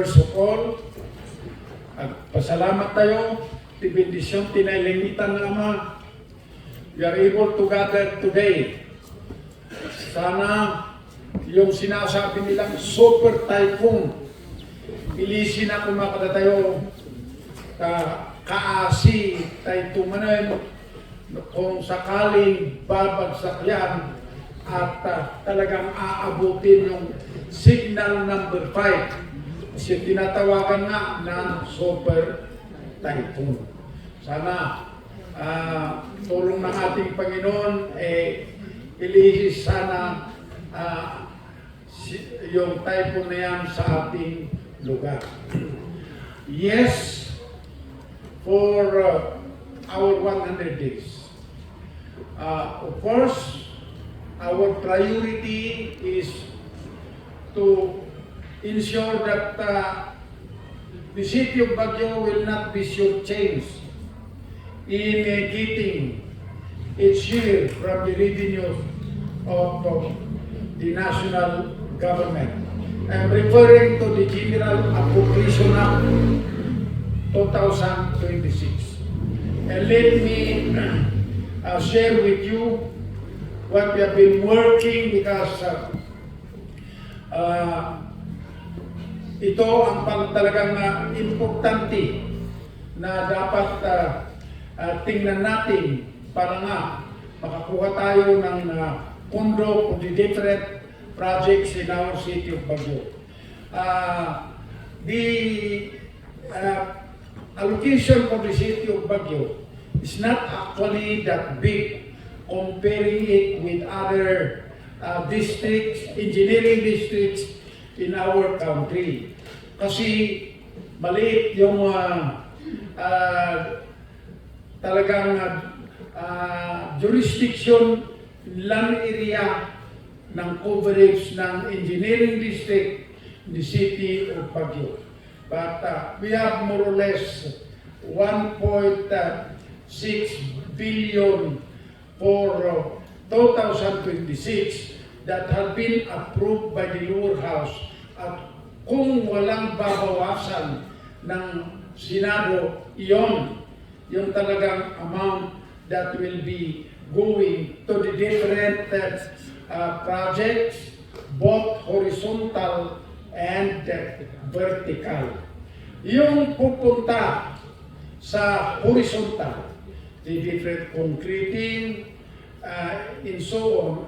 First of all, pasalamat tayo, ti bendisyon, tinailangitan ng Ama. We are able to gather today. Sana yung sinasabi nilang super typhoon, ilisin na kumakata tayo, kaasi tayo tumanan, kung sakaling babagsak yan, at talagang aabutin yung signal number 5. Kasi tinatawagan nga na super typhoon. Sana tulong ng ating Panginoon, ilihis sana yung typhoon na yan sa ating lugar. Yes, for our 100 days. Of course, our priority is to ensure that the city of Baguio will not be shortchanged in getting its share from the revenue of the national government. I'm referring to the General Appropriation Act 2026. And let me share with you what we have been working, because ito ang talagang importante na dapat tingnan natin para nga makakuha tayo ng pondo for the different projects in our city of Baguio. The allocation for the city of Baguio is not actually that big comparing it with other districts, engineering districts in our country. Kasi maliit yung talagang jurisdiction, land area ng coverage ng engineering district in the city of Baguio. But we have more or less 1.6 billion for 2026 that have been approved by the lower house. At kung walang babawasan ng Senado, yung talagang amount that will be going to the different projects, both horizontal and vertical. Yung pupunta sa horizontal, the different concreting, and so on,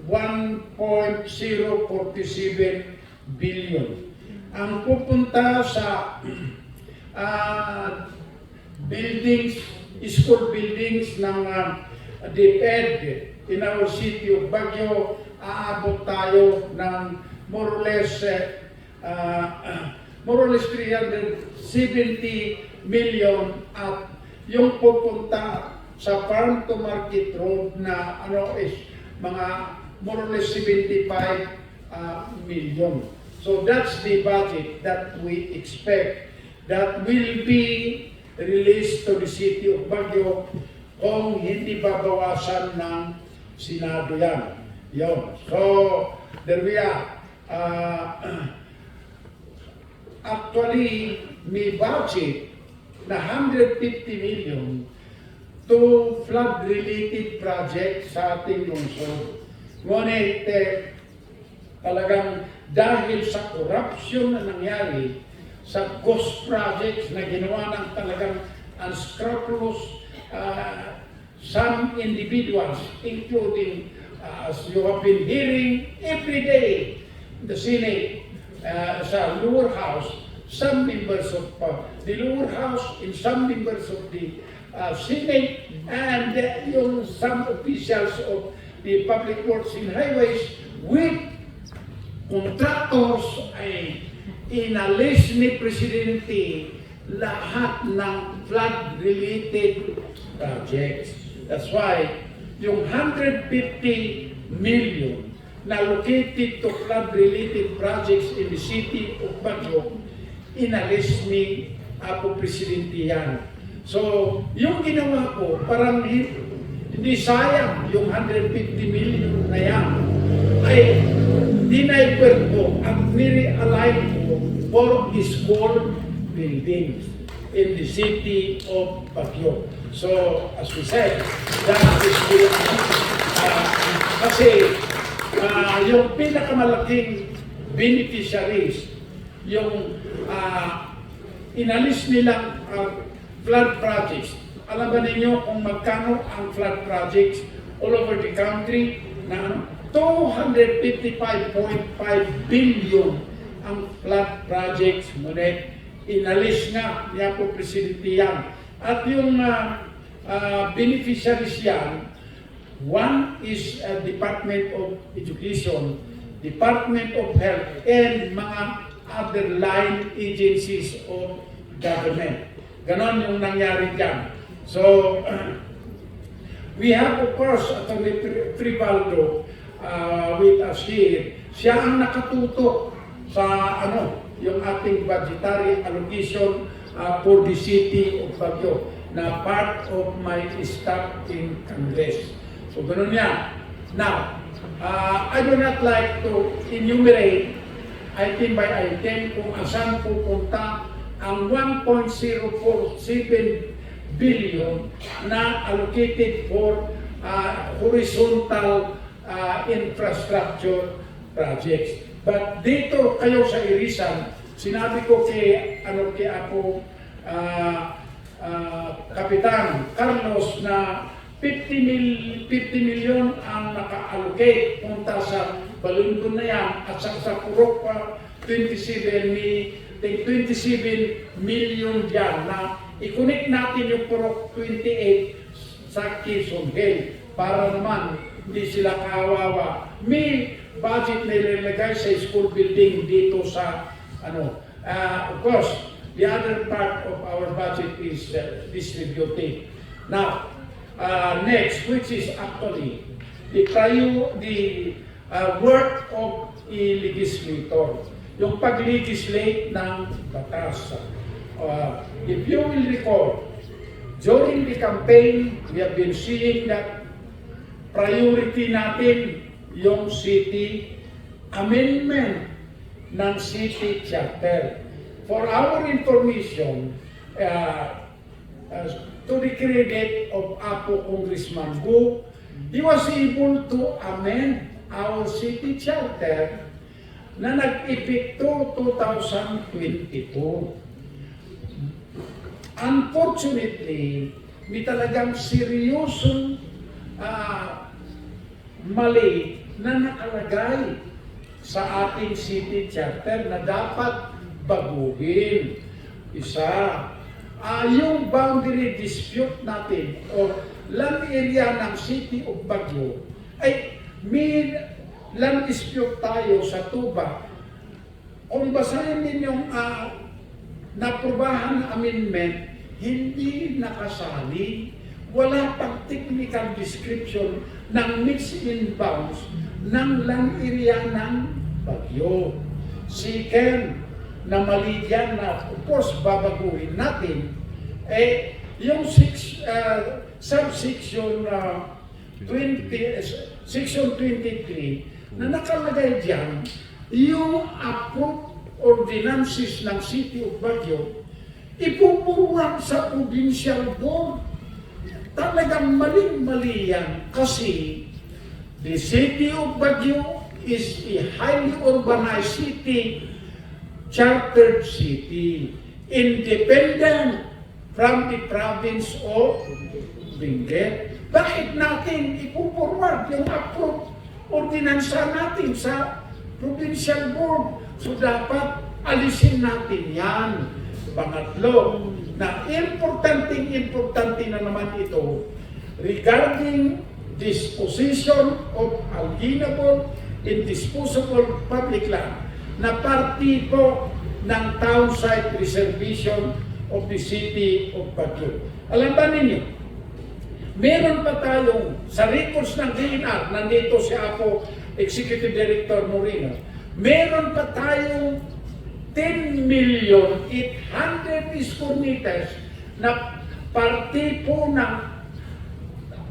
1.047 billion. Ang pupunta sa buildings, school buildings ng DepEd in our city of Baguio, aabot tayo ng more or less 370 million, at yung pupunta sa farm to market road na is mga more or less 75 million. So that's the budget that we expect that will be released to the city of Baguio kung hindi babawasan ng Senado yan. Yun. So there we are. Actually, may budget na 150 million to flood-related projects sa ating lungsod. Ngunit talagang dahil sa corruption na nangyari sa ghost projects na ginawa ng talagang unscrupulous some individuals, including as you have been hearing every day in the Senate, sa lower house, some members of the lower house and some members of the Senate, and yung some officials of the Public Works and Highways with contractors ay inalis ni Presidente lahat ng flood-related projects. That's why yung 150 million na located to flood-related projects in the city of Baguio, inalis ni Apo Presidente yan. So, yung ginawa ko, parang hindi sayang yung 150 million na yan, ay dinaiver ko at nire-align ko for school buildings in the city of Baguio. So, as we said, that is the, kasi yung pinakamalaking beneficiaries, yung inalis nilang flood projects. Alam ba ninyo kung magkano ang flood projects all over the country? Na 255.5 billion ang flood projects. Ngunit inalis nga niya po Presidente yan. At yung beneficiaries yan, one is Department of Education, Department of Health, and mga other line agencies of government. Ganon yung nangyari dyan. So, we have of course Atty. Tribaldo with us here. Siya ang nakatutok sa yung ating budgetary allocation for the city of Baguio na part of my staff in Congress. So, ganun yan. Now, I do not like to enumerate item by item kung asan pupunta ang 1.047 billion na allocated for horizontal infrastructure projects. But dito kayo sa Irisan, sinabi ko kay Apo Kapitan Carlos na 50 million ang naka-allocate punta sa Balundon na yan at sa Purok 27 million dyan na i-connect natin yung Purok 28 sa Quezon Hill para naman hindi sila kawawa. May budget na ilalagay sa school building dito sa of course, the other part of our budget is distributed. Now, next, which is actually the work of a legislator, yung pag-legislate ng batas. If you will recall, during the campaign, we have been seeing that priority natin yung city amendment ng city charter. For our information, to the credit of Apo Congressman Gu, he was able to amend our city charter na nag-epekto 2022. Unfortunately, may talagang seryosong mali na nakalagay sa ating city charter na dapat baguhin. Isa, yung boundary dispute natin o land area ng City of Baguio ay may land dispute tayo sa Tuba. Kung basahin ninyong naprubahan na amendment, hindi nakasali, wala pang technical description ng mix-in bounds ng land area ng Baguio. Second, na mali yan na, of course, babaguhin natin, yung subsection section 23 na nakalagay dyan, yung approved ordinances ng City of Baguio, ipupuruan sa provincial board. Talagang maling-mali yan kasi the City of Baguio is a highly urbanized city, chartered city, independent from the province of Benguet. Bakit natin ipupurward yung approved ordinansa natin sa provincial board? So dapat alisin natin yan. Pangatlo, na importante na naman ito regarding disposition of alienable and disposable public land na parte po ng town site reservation of the City of Baguio. Alam ba ninyo, meron pa tayong, sa records ng DNR, nandito si Apo Executive Director Moreno, meron pa tayong 10,800,000 square meters na parte po ng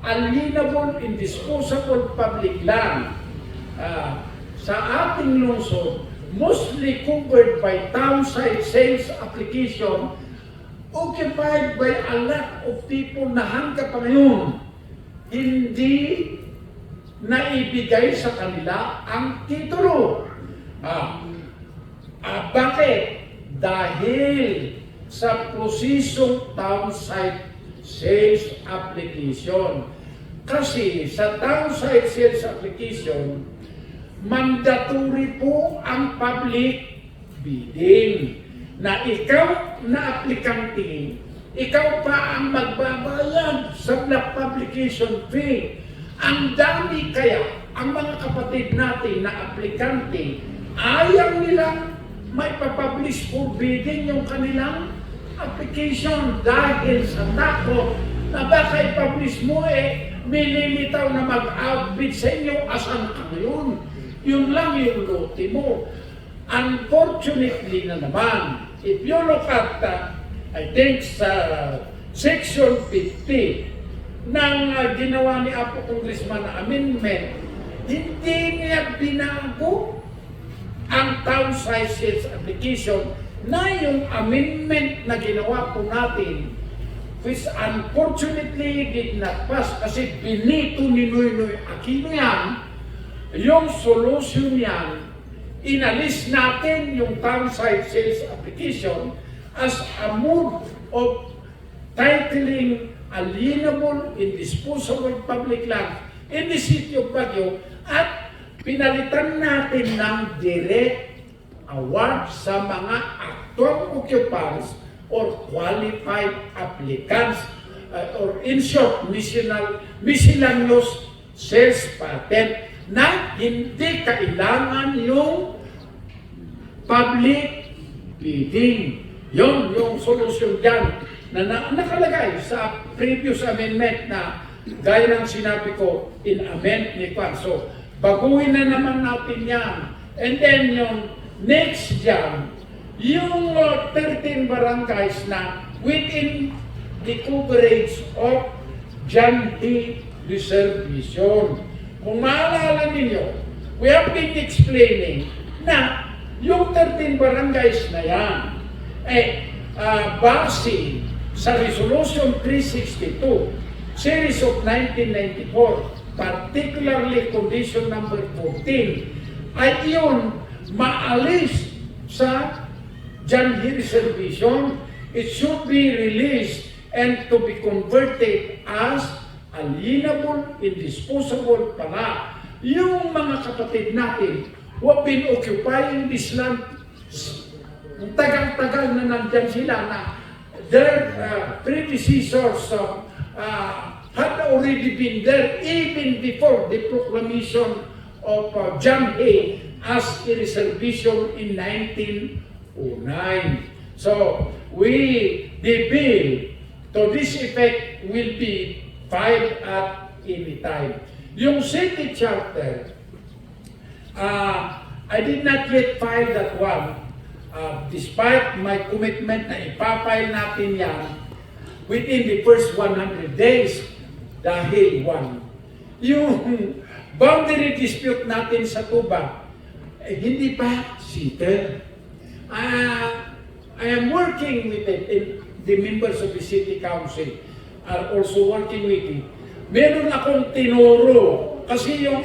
alienable and disposable public land sa ating lungsod mostly covered by townside sales application, occupied by a lot of people na hanggang pa ngayon hindi naibigay sa kanila ang titulo. Bakit? Dahil sa prosesong townside sales application. Kasi sa townside sales application, mandatory po ang public bidding na ikaw na aplikante, ikaw pa ang magbabayad sa block publication fee. Ang dami kaya, ang mga kapatid natin na aplikante, ayaw nilang may papublish for bidding yung kanilang application dahil sa takot na baka i-publish mo mililitaw na mag-outbid sa inyo, asan ka ngayon? Yun lang yung lote mo. Unfortunately na naman, if you look at, I think sa Section 50 ng ginawa ni Apo Congressman na amendment, hindi niya binago ang town size sales application na yung amendment na ginawa po natin, which unfortunately did not pass kasi binito ni Noynoy Aquino yan, yung solution yan, inalis natin yung town size sales application as a mode of titling alienable, indisposable public land in the city of Baguio at pinalitan natin ng direct award sa mga actual occupants or qualified applicants or in short, miscellaneous sales patent na hindi kailangan yung public bidding. Yun yung solusyon dyan na nakalagay sa previous amendment na gaya ng sinabi ko in amend ni Kwan. So, baguhin na naman natin yan. And then yung next dyan, yung 13 barangays na within the coverage of John T. Reservation. Kung maalala ninyo, we have been explaining na yung 13 barangays na yan, base sa Resolution 362, Series of 1994, particularly Condition number 14, ay iyon maalis sa John T. Reservation. It should be released and to be converted as alienable, indisposable pala. Yung mga kapatid natin who have been occupying this land, tagal-tagal na nandyan sila na their predecessors had already been there even before the proclamation of John A. as a reservation in 1909. So, the bill to this effect will be filed at any time. Yung city charter, I did not yet file that one. Despite my commitment na ipapile natin yan within the first 100 days dahil yung boundary dispute natin sa Tuba, hindi pa settled. I am working with it, and the members of the city council are also working with it. Meron akong tinuro kasi yung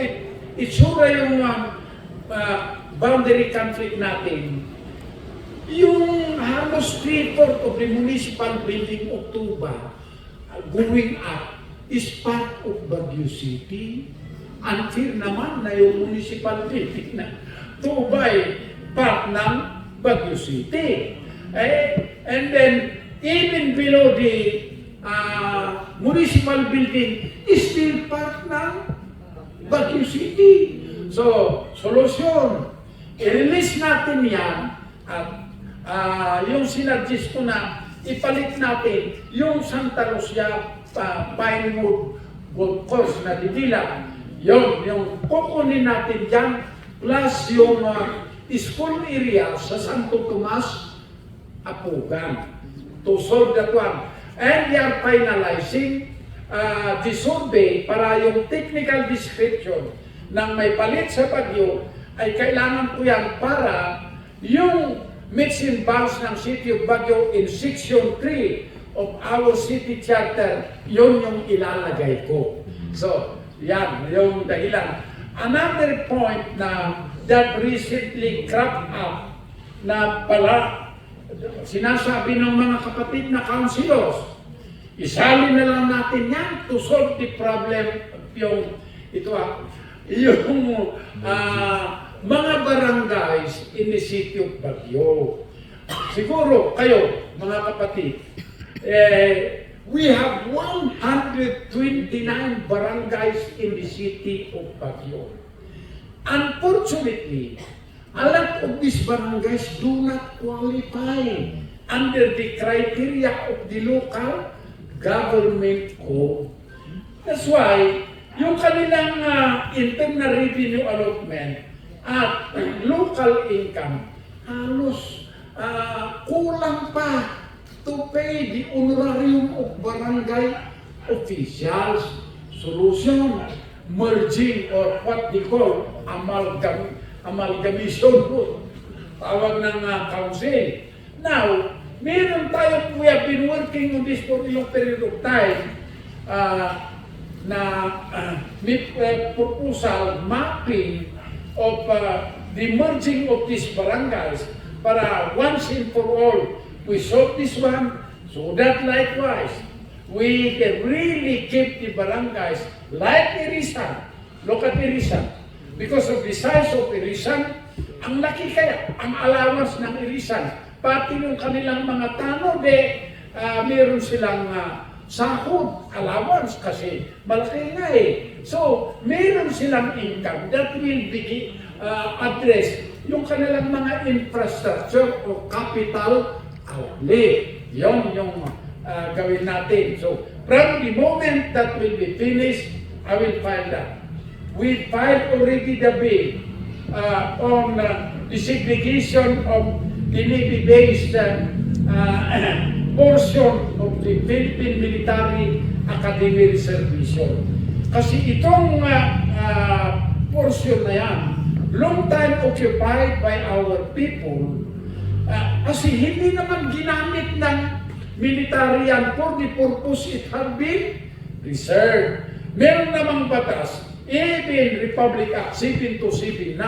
itsura yung boundary conflict natin, yung halos 3/4 of the municipal building of Tuba going up is part of Baguio City. Unfair naman na yung municipal building na Tuba ay part ng Baguio City. And then, even below the municipal building is still part ng Baguio City. So, solusyon, i-release natin yan at yung sinadjust ko na ipalit natin yung Santa Lucia Pinewood Golf Course na didila. Yung kukunin natin dyan plus yung school area sa Santo Tomas, Apugan to solve that one. And we are finalizing the survey para yung technical description ng may palit sa Baguio ay kailangan ko yan para yung meets and bounds ng City of Baguio in Section 3 of our City Charter, yun yung ilalagay ko. So, yan, yung dahilan. Another point na that recently cropped up na pala sinasabi ng mga kapatid na councilors, isali na lang natin yan to solve the problem yung mga barangays in the City of Baguio. Siguro kayo, mga kapatid, we have 129 barangays in the City of Baguio. Unfortunately, a lot of these barangays do not qualify under the criteria of the local government code. That's why, yung kanilang internal revenue allotment at local income, halos kulang pa to pay the honorarium of barangay officials. Solution, merging or what they call amalgamation po, tawag ng council. Now, meron tayo, we have been working on this for a long period of time, with proposal mapping of the merging of these barangays para once and for all, we solve this one, so that likewise, we can really keep the barangays like Irisan. Look at Irisan. Because of the size of Irisan, ang laki kaya, ang allowance ng Irisan, pati yung kanilang mga tanod, meron silang sahod, allowance kasi malaki nga eh. So, meron silang income that will be address yung kanilang mga infrastructure o capital outlay. Yon yung gawin natin. So, from the moment that will be finished, I will file that. We filed already the bill on the segregation of the Navy-based portion of the Philippine Military Academy Reservation. Kasi itong portion na yan, long time occupied by our people, kasi hindi naman ginamit ng military yan for the purpose it had been reserved. Meron namang batas, even Republic Act 7279,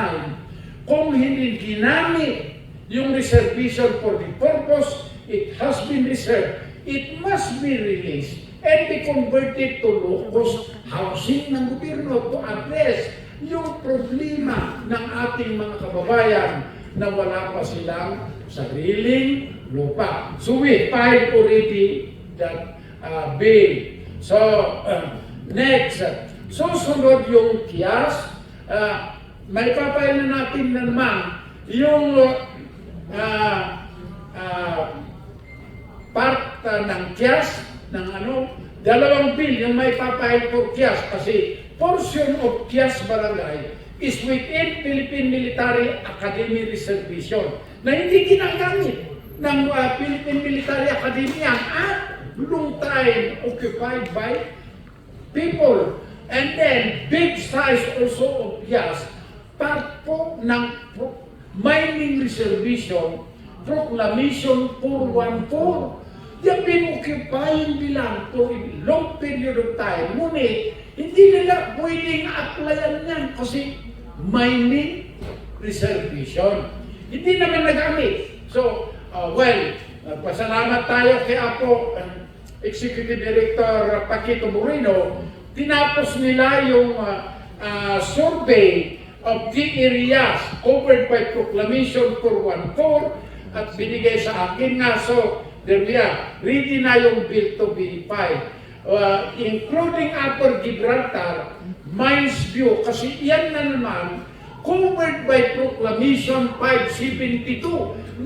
kung hindi ginamit yung reservation for the purpose it has been reserved, it must be released and be converted to low-cost housing ng gobyerno to address yung problema ng ating mga kababayan na wala pa silang sariling lupa. So we filed already that bill. So next, susunod yung KIAS. May papayal na natin na naman yung part ng KIAS, ng dalawang bill yung may papayal for KIAS kasi portion of KIAS barangay is within Philippine Military Academy Reservation na hindi ginagamit ng Philippine Military Academy yan at long time occupied by people. And then, big size also of KIAS, part po ng mining reservation, Proclamation 414. They've been occupying bilang for a long period of time. Ngunit, hindi nila pwedeng applyan yan kasi mining reservation. Hindi naman nagamit. So, pasalamat tayo kay Apo, Executive Director Paquito Moreno, tinapos nila yung survey of the areas covered by Proclamation 414 at binigay sa akin nga. So, there we are. Ready na yung bill to be filed. Including Upper Gibraltar, Mines View, kasi yan na naman covered by Proclamation 572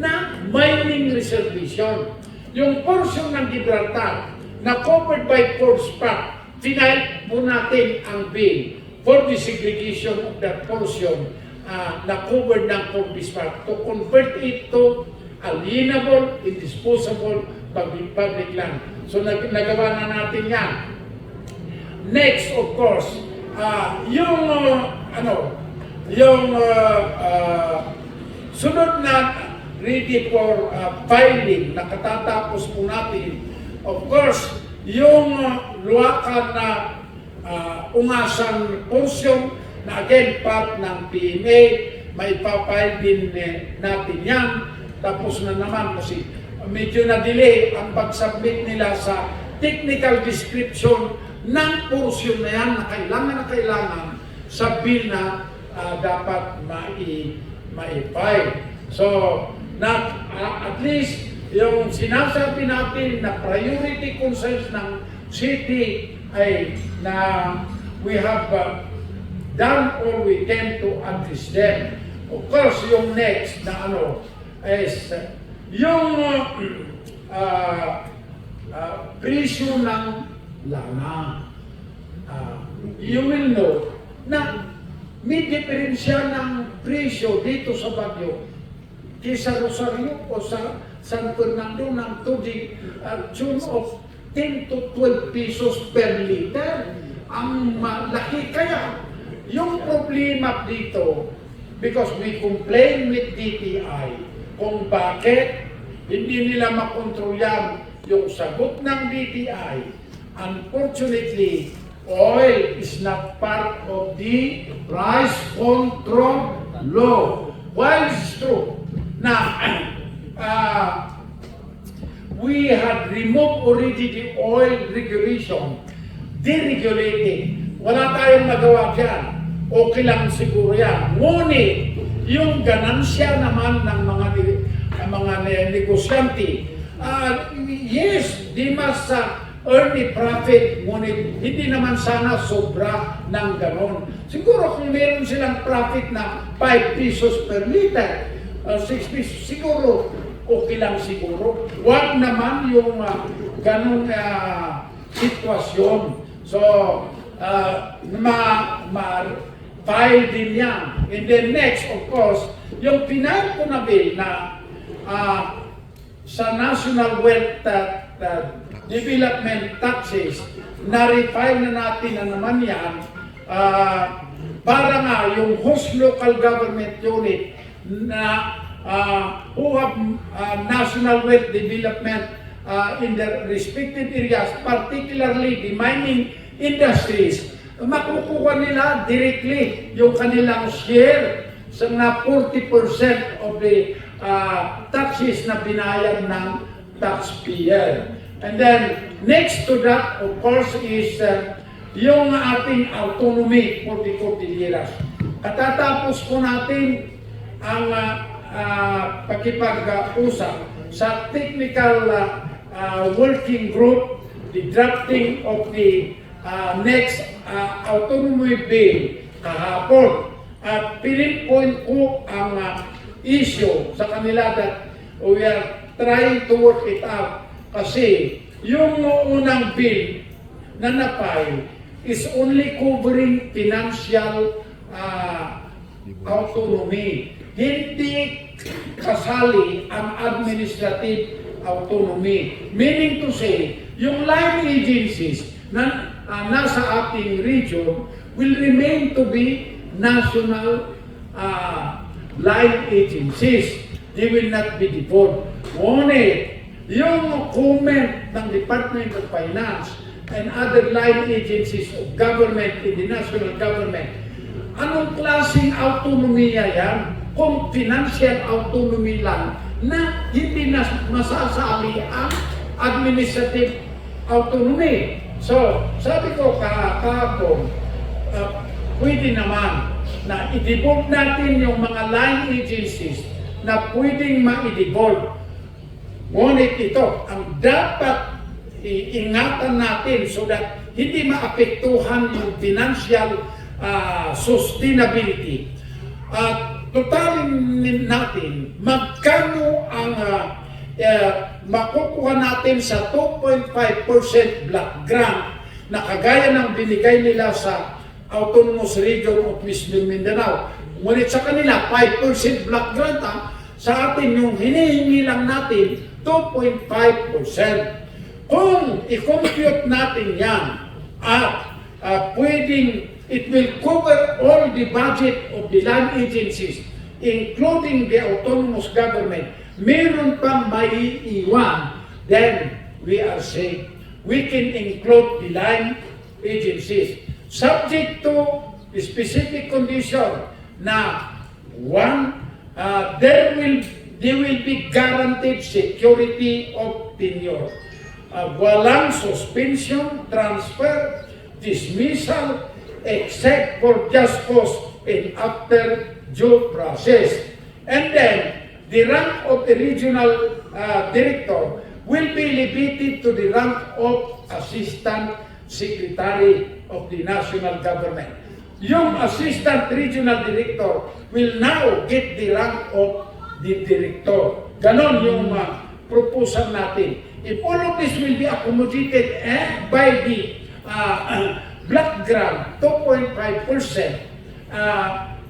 na mining reservation. Yung portion ng Gibraltar na covered by Port Spot, final po natin ang bill for the segregation of that portion na covered ng Port Spot to convert it to alienable, indisposable public land. So nagawa na natin yan. Next, of course, yung yung sunod na ready for filing na katatapos po natin, of course, yung luwakan na ungasan portion na again part ng PMA, may papile din natin yan. Tapos na naman kasi medyo na-delay ang pag-submit nila sa technical description ng portion na yan na kailangan sa bill na dapat ma-file. So, at least yung sinasabi natin na priority concerns ng city ay na we have done all we can to address them. Of course, yung next na is yung presyo ng lana. You will know na may diferensya ng presyo dito sa Baguio kaysa Rosario o sa San Fernando ng to the tune of 10 to 12 pesos per liter. Ang malaki kaya. Yung problema dito, because we complain with DTI kung bakit hindi nila makontrol yan yung sagot ng DTI. Unfortunately, oil is not part of the price control law. While it's true na we had removed already the oil regulation, deregulated. Wala tayong magawa dyan. Okay lang siguro yan. Ngunit, yung ganansya naman ng mga negosyante, yes, they must earn a profit, ngunit hindi naman sana sobra ng ganon. Siguro kung meron silang profit na 5 pesos per liter, 6 pesos, siguro okay lang siguro. Huwag naman yung ganon sitwasyon. So, file din yan. And then next, of course, yung pinahal ko na bill na sa National Wealth Development Taxes, na-refile na natin na naman yan para nga yung host local government unit na who have national wealth development in their respective areas, particularly the mining industries, makukuha nila directly yung kanilang share sa na 40% of the taxes na binayad ng taxpayer. And then, next to that, of course, is yung ating autonomy for the Cordilleras. Katatapos po natin ang pakipag-usap sa technical working group, the drafting of the next autonomy bill kahapon. At pinpoint ko ang issue sa kanila that we are trying to work it out. Kasi yung unang bill na na-file is only covering financial autonomy. Hindi kasali ang administrative autonomy. Meaning to say, yung line agencies na nasa ating region will remain to be national line agencies. They will not be devolved. Ngunit, yung comment ng Department of Finance and other line agencies of government in the national government, anong klaseng autonomiya yan kung financial autonomy lang na hindi na masasali ang administrative autonomy? So, sabi ko kahapon, pwede naman na i-devolve natin yung mga line agencies na pwedeng ma-devolve. Ngunit ito, ang dapat iingatan natin so that hindi maapektuhan yung financial sustainability. Totalin natin, magkano ang makukuha natin sa 2.5% block grant na kagaya ng binigay nila sa Autonomous Region of Muslim Mindanao. Ngunit sa kanila, 5% block grant sa atin yung hinihingi lang natin 2.5%. Kung i-compute natin yan at pwedeng It will cover all the budget of the land agencies, including the autonomous government. Meron pang maiiwan, then we are safe. We can include the land agencies, subject to specific condition na one, they will be guaranteed security of tenure. Walang suspension, transfer, dismissal, except for just cause and after due process. And then, the rank of the regional director will be elevated to the rank of Assistant Secretary of the National Government. Yung Assistant Regional Director will now get the rank of the Director. Ganon yung proposal natin. If all of this will be accommodated by the black grant, 2.5%,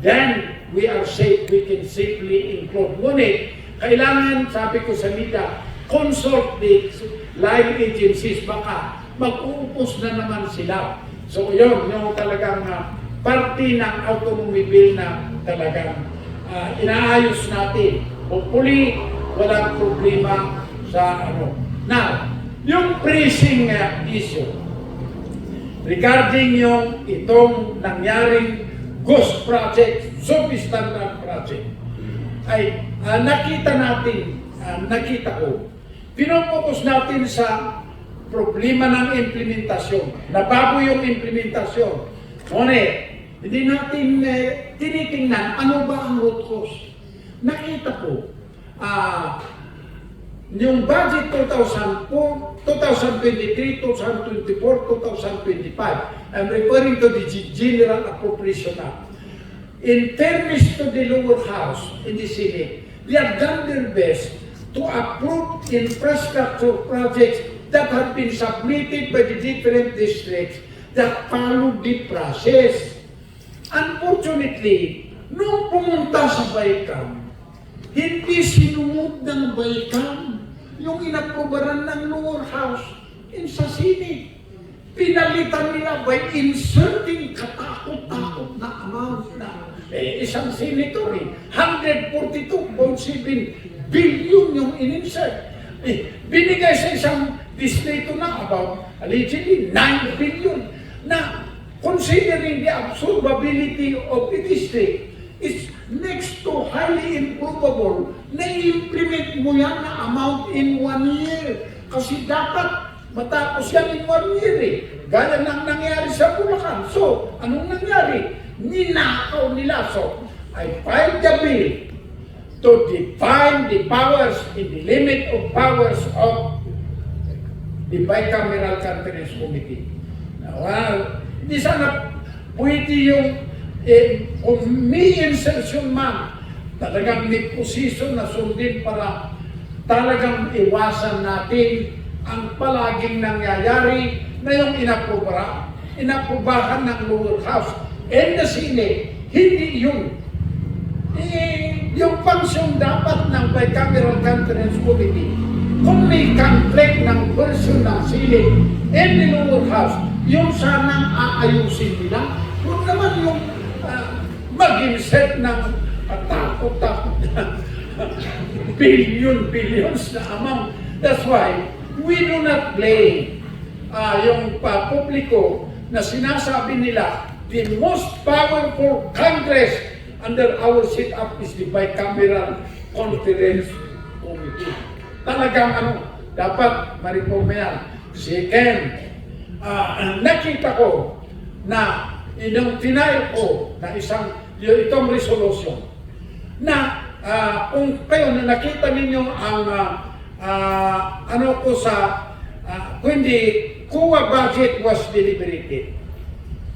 then we are safe, we can safely include. Ngunit, kailangan, sabi ko sa media, consult the line agencies, baka mag-uupos na naman sila. So yun, yung talagang parte ng autonomy bill na talagang inaayos natin. Hopefully, walang problema sa ano. Now, yung pricing issue, regarding yung itong nangyaring ghost project, substandard project, ay nakita ko, pinopokus natin sa problema ng implementasyon. Nabago yung implementasyon. Ngunit, hindi natin tinitingnan ano ba ang root cause. Nakita ko, yung budget 2023, 2024, 2025, I'm referring to the General Appropriation Act. In fairness to the lower house in the Senate, they have done their best to approve infrastructure projects that have been submitted by the different districts that follow the process. Unfortunately, nung pumunta sa BICAM, hindi sinunod ng BICAM yung inaprobaran ng lower house in sa Senate. Pinalitan nila by inserting katakot-takot na amount na isang senator, 142.7 billion yung in-insert. Binigay sa isang distrito na about allegedly 9 billion na considering the absorbability of the district, it's next to highly improbable na i-implement mo yan na amount in 1 year. Kasi dapat matapos yan in 1 year eh. Gaya nang nangyari sa Bulacan. So, anong nangyari? Ninakaw nila. So, I filed the bill to define the powers in the limit of powers of the Bicameral Conference Committee. Now, hindi sana pwede yung kung may insertion man, talagang may position na sundin para talagang iwasan natin ang palaging nangyayari na yung inaprubahan ng lower house and the Senate, hindi yun. Yung function dapat ng Bicameral Conference Committee, kung may conflict ng version ng Senate and the lower house, yung sanang aayusin nila. Huwag naman yung mag-insert ng takot-takot na billions na amount. That's why we do not blame yung publiko na sinasabi nila the most powerful Congress under our setup is the Bicameral Conference Committee. Talagang dapat ma-reforma yan. Second, nakita ko na yung final ko na itong resolution na kung kayo na nakita ninyo ang when the COA budget was deliberated,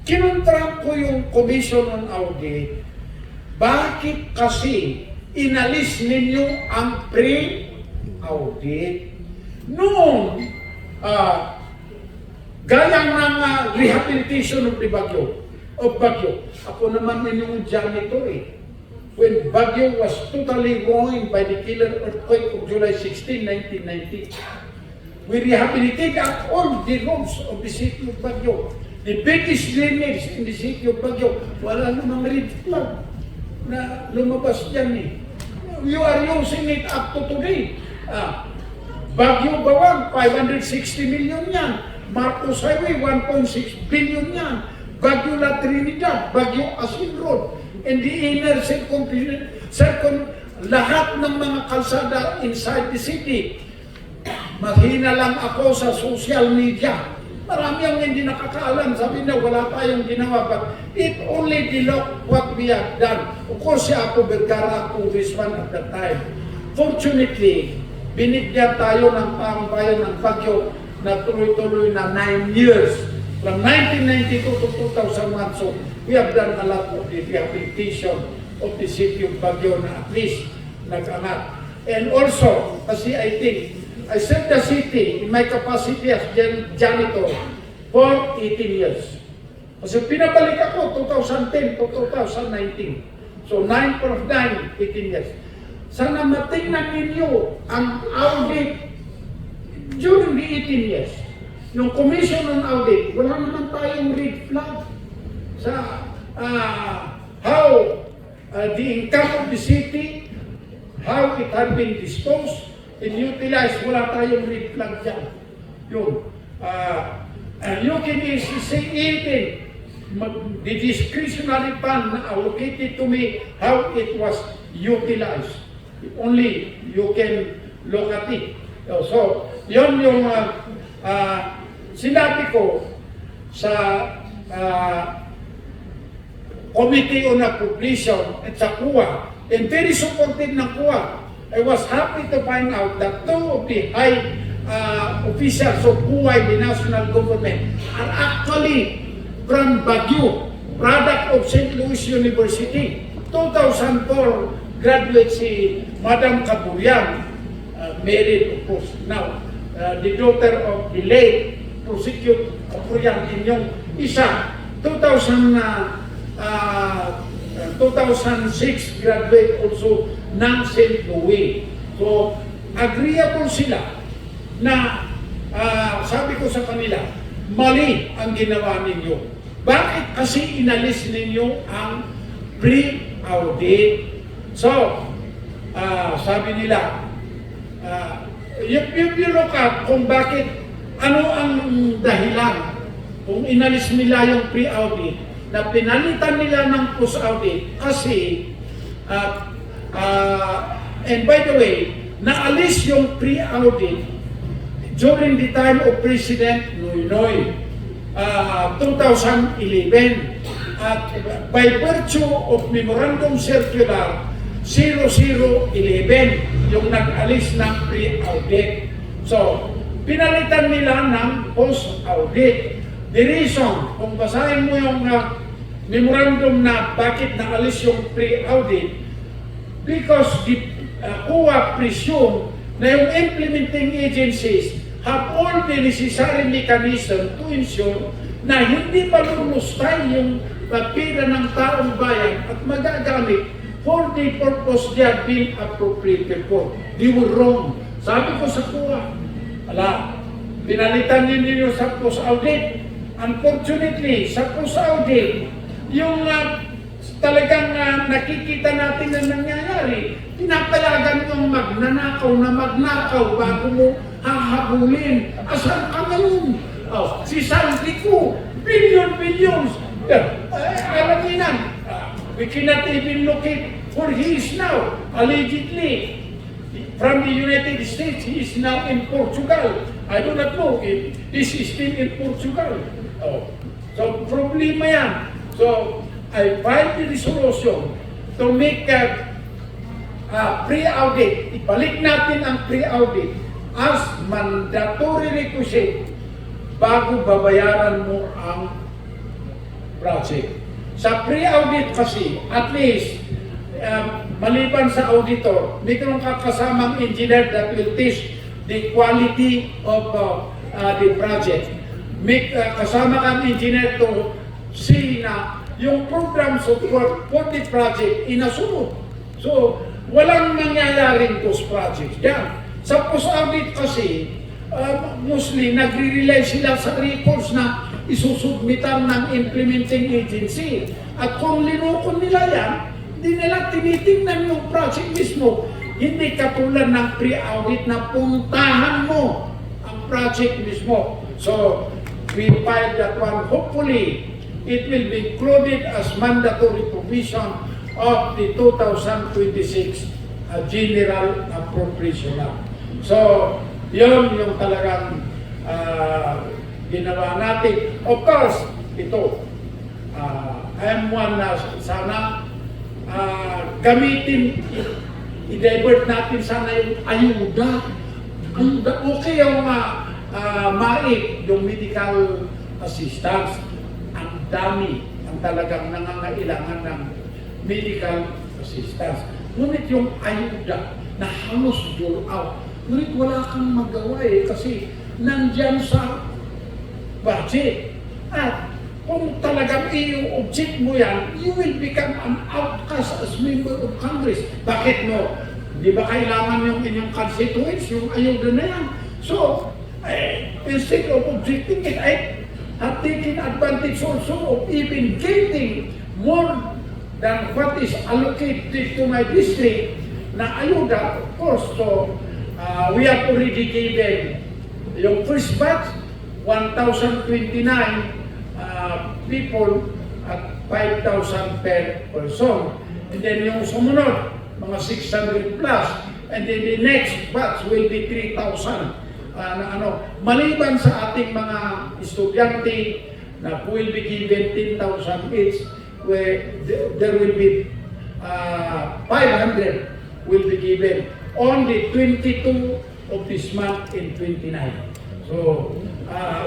kinontrakt ko yung Commission on Audit, bakit kasi inalis ninyo ang pre-audit noong gayang ng rehabilitation of the Baguio. Ako naman yung janitor eh. When Baguio was totally ruined by the killer earthquake of July 16, 1990, we rehabilitated all the roads of the city of Baguio. The biggest drainage in the city of Baguio, wala namang red flag na lumabas dyan eh. You are using it up to today. Baguio Bawang, 560 million yan. Marcos Highway, 1.6 billion yan. Baguio La Trinidad, Baguio Asin Road, and the inner circum, lahat ng mga kalsada inside the city. Mahina lang ako sa social media. Marami ang hindi nakakaalam. Sabi na wala tayong ginawa. But it only developed what we have done. Of course, si Apo Vergara, Congressman at that time. Fortunately, binigyan tayo ng pambayan ng Baguio na tuloy-tuloy na 9 years. From 1992 to 2001. So, we have done a lot of the rehabilitation of the city of Baguio na at least nag-angat. And also, kasi I think, I served the city in my capacity as janitor for 18 years. Kasi pinabalik ako 2010 to 2019. So 9 plus 9, 18 years. Sana matingnan ninyo ang audit during the 18 years. Yung commission on audit, wala naman tayong red flag sa how the income of the city, how it had been disposed and utilized, wala tayong red flag dyan. Yun. You can say even the discretionary fund na allocated to me, how it was utilized. Only you can look at it. So, yun yung sinabi ko sa Committee on Appropriation at sa CUA, and very supportive ng CUA. I was happy to find out that two of the high officials of CUA, the national government, are actually from Baguio, product of St. Louis University. 2004, graduate si Madam Caburian, married of course now, the daughter of the late Prosecute Caburian, inyong isa. 2006 graduate also ng St. Louis. So, agreeable sila na sabi ko sa kanila, mali ang ginawa ninyo. Bakit kasi inalis ninyo ang pre-audit? So, sabi nila, you look at kung bakit, ano ang dahilan kung inalis nila yung pre-audit na pinalitan nila ng post-audit kasi and by the way, naalis yung pre-audit during the time of President Noynoy, 2011. At by virtue of Memorandum Circular 0011, yung nag-alis ng pre-audit. So, pinalitan nila ng post-audit. The reason, kung basahin mo yung memorandum na bakit naalis yung pre-audit, because the CUA presume na yung implementing agencies have all the necessary mechanism to ensure na hindi malulustay yung pera ng taong bayan at magagamit for the purpose they have been appropriated for. They were wrong. Sabi ko sa CUA, pinalitan ninyo sa post-audit. Unfortunately, sa post-audit, yung talagang nakikita natin na nangyayari, pinapayagan yung magnanakaw na magnakaw bago mo hahabulin. Asan ka ngayon? Si Santico, billions. Alam niyo na, we cannot even locate where he is now, allegedly. From the United States, he is now in Portugal. I do not know if this is still in Portugal. So, problema yan. So, I filed the resolution to make pre-audit. Ibalik natin ang pre-audit as mandatory requisite bago babayaran mo ang project. Sa pre-audit kasi, at least, maliban sa auditor, mayroon ka kasamang engineer that will test the quality of the project. May kasama kang engineer to see na yung program support for the project inasunod. So, walang nangyayaring post-project yan. Sa post-audit kasi, mostly nagre-rely sila sa records na isusubmitan ng implementing agency. At kung linukon nila yan, hindi nila tinitingnan yung project mismo. Hindi katulad ng pre-audit na puntahan mo ang project mismo. So, we filed that one. Hopefully, it will be included as mandatory provision of the 2026 General Appropriation Act. So, yun yung talagang ginawa natin. Of course, ito, I am one na sana gamitin, i-divert natin sana yung ayuda. Okay yung MAIC, yung medical assistance. Ang dami ang talagang nangangailangan ng medical assistance. Ngunit yung ayuda na halos roll out, ngunit wala kang magawa kasi nandyan sa budget. At kung talagang i-object mo yan, you will become an outcast as member of Congress. Bakit mo? Di ba kailangan yung inyong constituents, yung ayuda na yan? So, instead of objecting it, I have taken advantage also of even getting more than what is allocated to my district na ayuda, of course. So, we have already given yung first batch, 1,029 people at 5,000 per person. And then yung sumunod, mga 600 plus. And then the next batch will be 3,000. Maliban sa ating mga estudyante na will be given 10,000 each, where there will be 500 will be given on the 22 of this month and 29. So,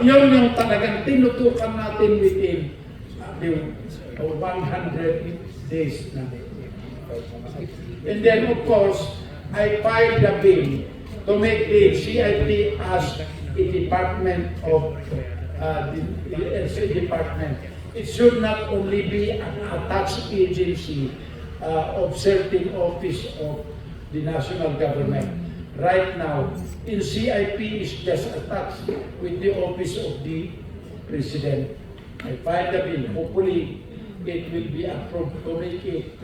yun yung talagang tinutukan natin within the 100 days na. And then, of course, I filed a bill to make the CIP as a department of the department. It should not only be an attached agency of certain office of the national government. Right now, in CIP is just attached with the office of the president. I filed a bill. Hopefully, it will be approved to make it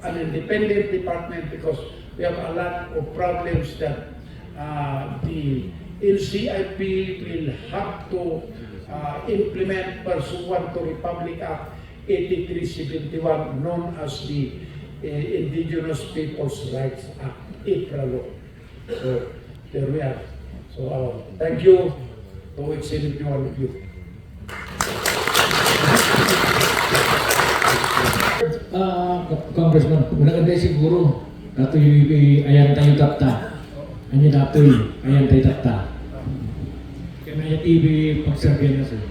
an independent department because we have a lot of problems that the NCIP will have to implement pursuant to Republic Act 8371, known as the Indigenous Peoples' Rights Act, IPRA law. So, there we are. So, thank you to each and every one of you. Congressman, maganda siguro ato ayan tayo tapta. Anya datoy ayan tayo tapta. Kaya may TV pagserbihan na sir.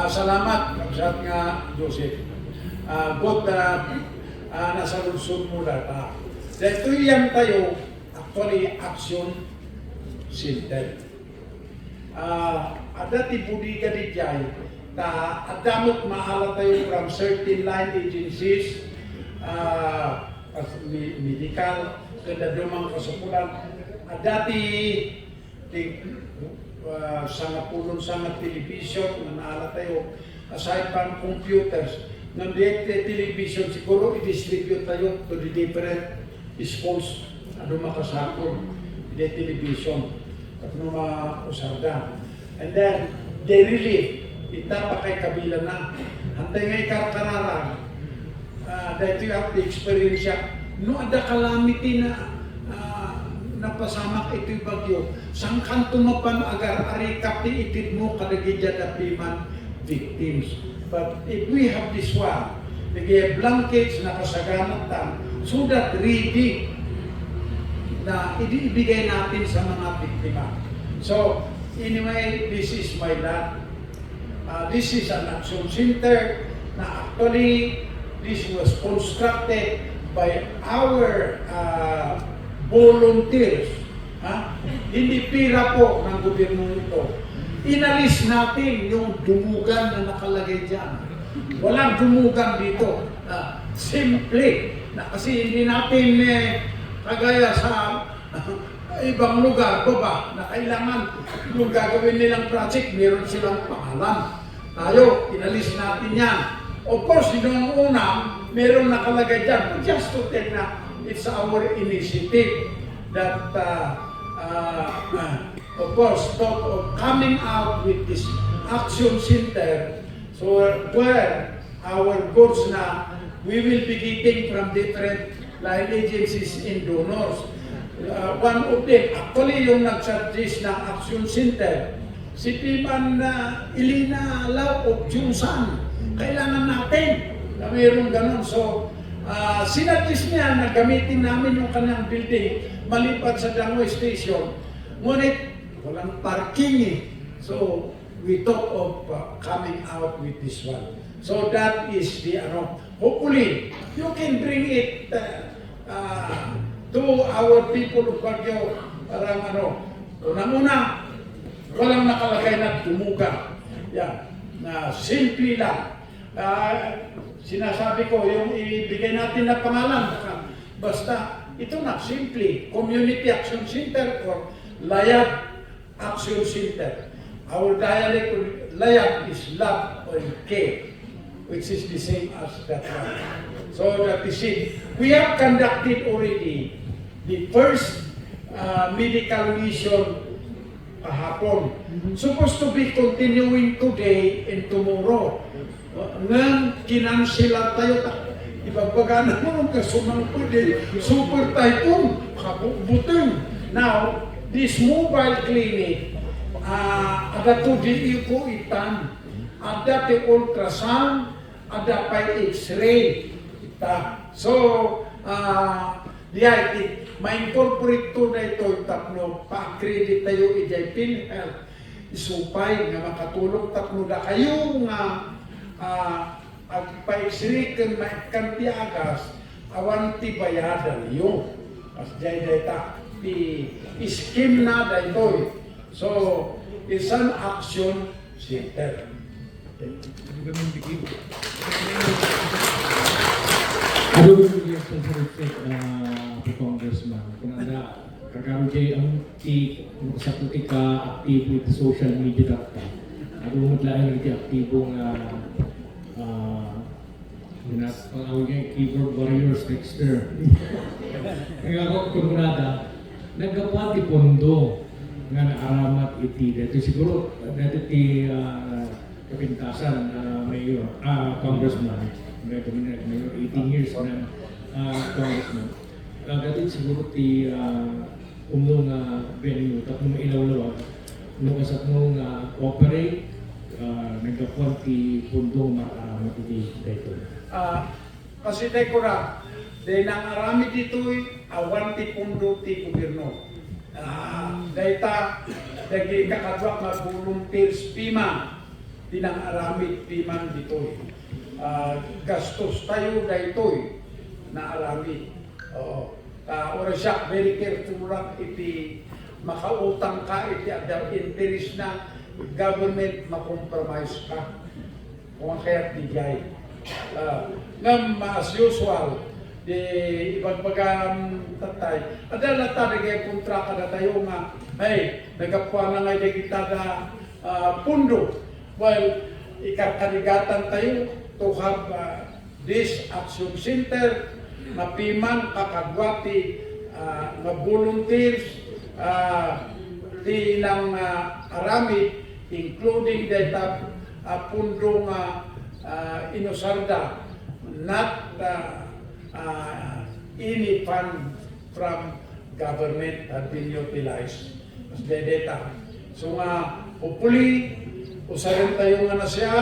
Salamat, sabi nga Joseph. Good na nasa lungsod mo na. Dito yan tayo, actually, action center. Dati budiga di jay, adamot mahala tayo from certain line agencies, medical, kada dumang kasupulan. Dati, sangapulong sangat television, naala tayo, aside from computers, ng television, siguro i-distribute tayo to the different schools na dumakasakon, the television, at mga usarda. And then, they relief, itapa kay kabila na. Hantay ngay karkararang, dahil you have the experience siya, no ada calamity na napasamak ito'y bagyo, sangkan tumapan agar arikap ti itid mo kadagidya da piman victims. But if we have this one, nagay blankets na kasaganatan, so that ready na ibigay natin sa mga biktima. So, anyway, this is my land. This is an action center na actually this was constructed by our volunteers. Hindi pira po ng gobyerno ito. Inalis natin yung dumugan na nakalagay dyan. Walang dumugan dito. Simple. Kasi hindi natin kagaya sa ibang lugar, na kailangan yung gagawin nilang project, meron silang pangalan. tayo, inalis natin yan. Of course, yun ang una, meron nakalagay dyan, but just to tell na it's our initiative that, of course, thought of coming out with this action center, so where our goods na we will be getting from different line agencies and donors. One of them, actually yung nag-suggest ng action center, si Piman Ilina Lau of Junsan, kailangan natin na mayroong ganun. So, sinuggest niya na gamitin namin yung kanyang building malipat sa Dangoy Station. Ngunit, walang parking eh. So, we thought of coming out with this one. So, that is the, hopefully, you can bring it to our people of Baguio. Parang unang-una, walang nakalagay na tumuga. Yan, na simple lang. Sinasabi ko, yung ibigay natin na pangalan, basta ito na, simple, Community Action Center or Layag Action Center. Our dialect of Layag is love or care, which is the same as that one. So that is it. We have conducted already the first medical mission kahapon. Supposed to be continuing today and tomorrow. Nang kinansila tayo, ibagbaga na mo nung kasunang pwede, super typhoon, kabuteng. Now, this mobile clinic, ada to di ko itan, ada te ultrasound, ada pa x-ray. So, ma-incorporate to na ito yung tatlo, pa-accredit tayo ijay PhilHealth, isupay nga makatulong tatlo na kayo nga pa-x-ray kan tiagas, awan ti bayadan yun. As jay data, scheme na dito. So, isang action center. Ano ba yung responsibility po Congressman? Kung kagawin kayo ang sa putika aktibo ito social media data. Ano mo tlaang ito aktibo nga pangawin kayo keyboard warriors next year. Kaya ako kung nagkapati pondo nga naaramat iti. Dito siguro dito ti kapintasan mayor, congressman. Mayor 18 years na congressman. Dito siguro ti umong venue, tapos ilaw-lawa, nung kasat mong operate, nagkakuan ti pundong matiti dito. Kasi tayo na, dahil nang arami dito'y awan ti pundo ti gobyerno. Dahita, dahil kakadwak na volunteers PIMA, tinang aramid PIMA dito'y. Gastos tayo dahito'y na aramid. Ora siya, very careful lang iti makautang ka, iti adal interest na government makompromise ka. Kung kaya tigay. Ngam, as usual, di ibagbagang tatay. Adala talaga kontraka na tayo nga, hey, nagkapuan na nga kita na pundo. Well, ikakarigatan tayo to have this action center, mapiman, kakagwati, na volunteers, tinang aramid, including data pundong inusarda, not any fund from government had been utilized as the data. So hopefully, usarin tayo nga na siya,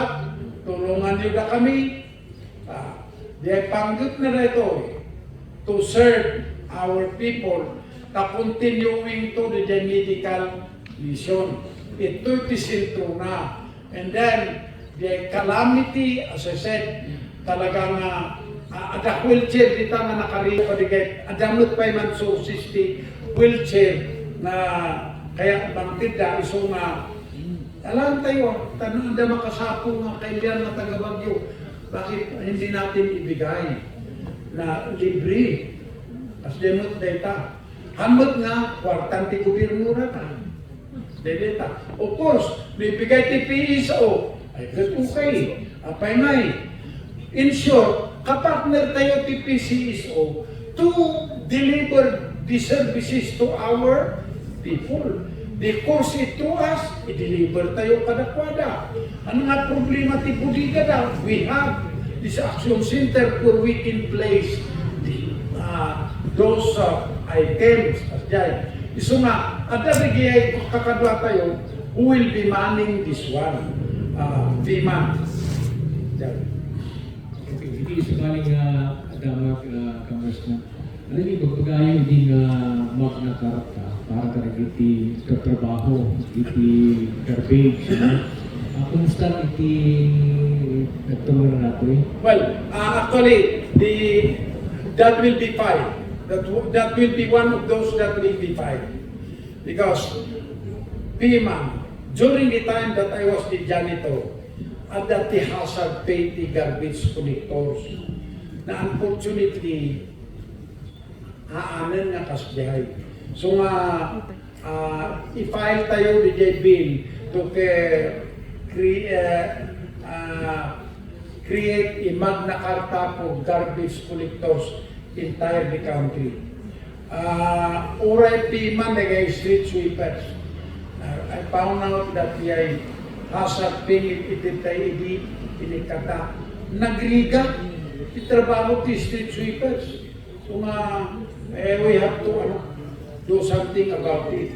tulungan niyo na kami. Di panggit na ito to serve our people na continuing to the medical mission. Ito sentro na. And then, the calamity, as I said, talagang ada wheelchair dito nga nakariyo padigay. Adamot pa man sources di wheelchair na kaya bangtida iso nga alam tayo, tanong na makasapo nga kailan na taga-Bagyo. Bakit hindi natin ibigay na libre? As demot data. Hamot nga, kwartang ti gobyerno na ta. Data. Of course, bibigay ti PSO. Ay, okay. Apay ngay. In short, kapartner tayo ti PCSO to deliver the services to our people. The course it to us, i-deliver tayo kadakwada. Ano nga problema ti Budiga daw? We have this action center where we can place those items. So nga, ada rigay kakadwa tayo, who will be manning this one? FEMA. Okay, hindi sakaling damag Congressman. Alam niyo, pagpagayon din Magna Carta para ka iti trabaho, iti garbage. Kumusta iti nagtulungan nato eh? Well, actually, that will be fine. That will be one of those that will be fine. Because FEMA, during the time that I was the janitor, at that the hazard paid the garbage collectors na unfortunately haanan nga kasbihay. So i-file tayo di bill to create a Magna Carta for garbage collectors entire the country. Oray FEMA nagay street sweepers. I found out that the hazard pay inikata. Nagriga, itrabaho ti street sweepers. So we have to do something about it.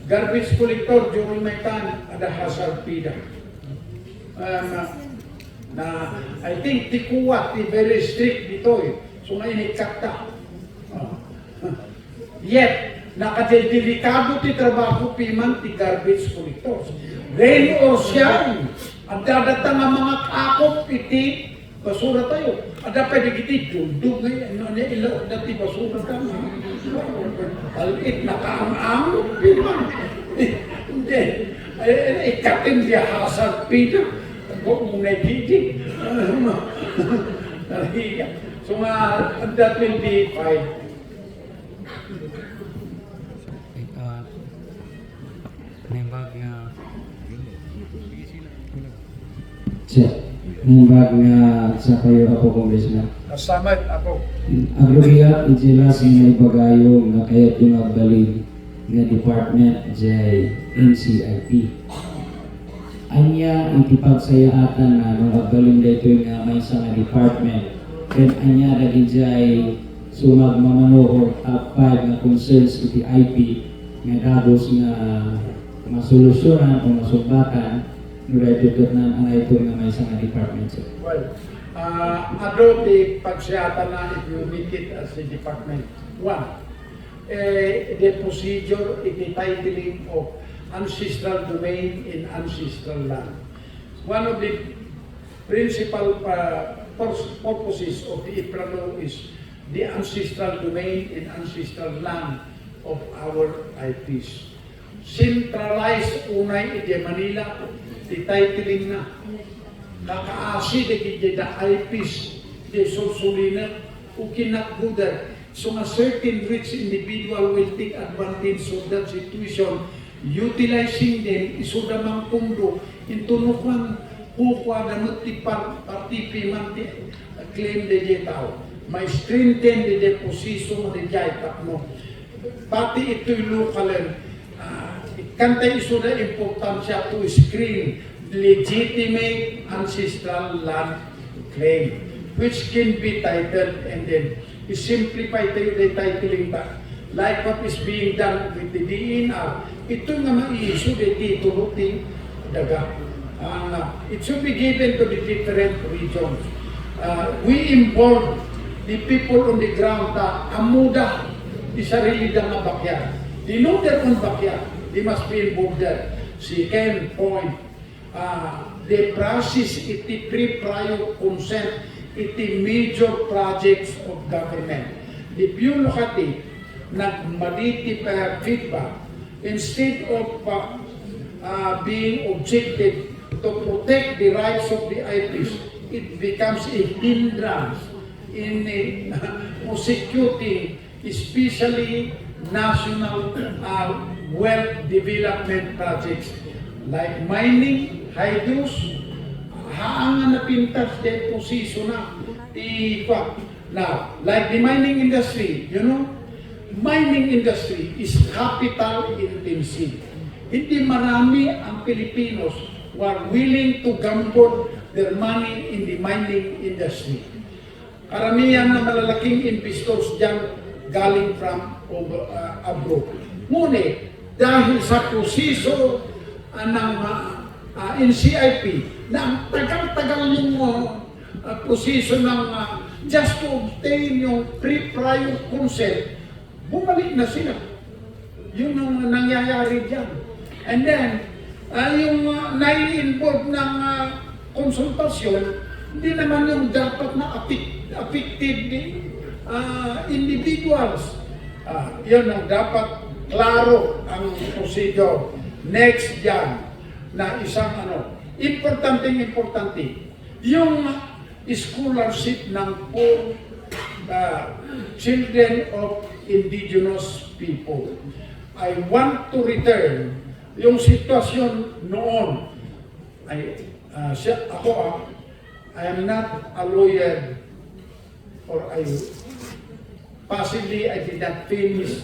Garbage collector during my time ada hazard pay I think tikuwat, very strict dito eh. So inikata. Yet, nakadelikado ti trabaho piman ti garbage collectors. Rain or shine, ang dadatang ang mga kakop iti basura tayo. Ada pwede kiti dundog ngayon, ilaw na ti basura tayo. Palit, nakaang-ang, piman. Hindi, ikatin di hazard pina. Huwag mong naididig. So that will be fine. Nimbag nga sa kayo ako Congressman. Kasamat ako. Aglugiat ijila sa may bagayo nga kayat yung agbalin nga department jay NCIP. Anya itipagsayaan na nung agbalin dito nga may sa nga department. Then anya lagi jay sumagmamanohor top 5 nga concerns iti IP nga dagos nga masolusyonan o masumbatan nulay tutot na ang ito nga may sa nga department. Well, ado di pagsiyata na if you make it as a department. One, the procedure, the titling of ancestral domain in ancestral land. One of the principal purposes of the IPRA law is the ancestral domain in ancestral land of our IPs. Centralized unay iti Manila, the titling na nakaasi de IPs de Sorsolina who cannot do that. So a certain rich individual will take advantage of that situation, utilizing them isuda mang pundo intunukan kukwa damot ti partipi man ti claim de jetao. May strengthen the deposition de jaitak mo. Pati ito'y local kantay isuda importansya to screen legitimate ancestral land claim which can be titled and then simplify the titling back like what is being done with the DNR. Ito nga ma-issue the titulo ti daga. It should be given to the different regions. We involve the people on the ground amuda di sarili da nga bakyan. They know their own backyard. They must be involved there. Second point, the process iti pre-prior consent iti major projects of government. If you look at it, nagmaditi feedback, instead of being objective to protect the rights of the IPs, it becomes a hindrance in prosecuting especially national wealth development projects like mining, hydros, haangan na pintas de posiso na like the mining industry, mining industry is capital intensive. Hindi marami ang Pilipinos who are willing to gamble their money in the mining industry. Karamihan na malalaking investors dyan galing from abroad. Ngunit, dahil sa proseso ng NCIP, na ang tagal-tagal yung proseso ng just to obtain yung pre-prior consent, bumalik na sila. Yun ang nangyayari dyan. And then, yung nai-involve ng konsultasyon, hindi naman yung dapat na affected individuals. Yun ang dapat klaro ang procedure. Next dyan, na isang importante, yung scholarship ng poor children of indigenous people. I want to return yung sitwasyon noon. I am not a lawyer, or possibly I did not finish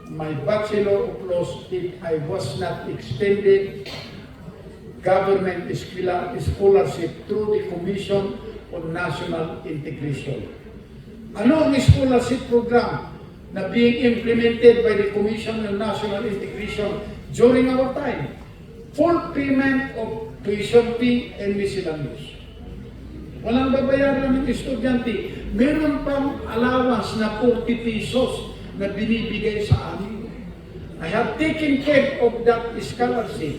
my Bachelor of Laws if I was not extended government scholarship through the Commission on National Integration. Ano ang scholarship program na being implemented by the Commission on National Integration during our time? Full payment of tuition fee and miscellaneous. Walang babayaran ng estudyante. Meron pang allowance na 40 pesos na binibigay sa amin. I have taken care of that scholarship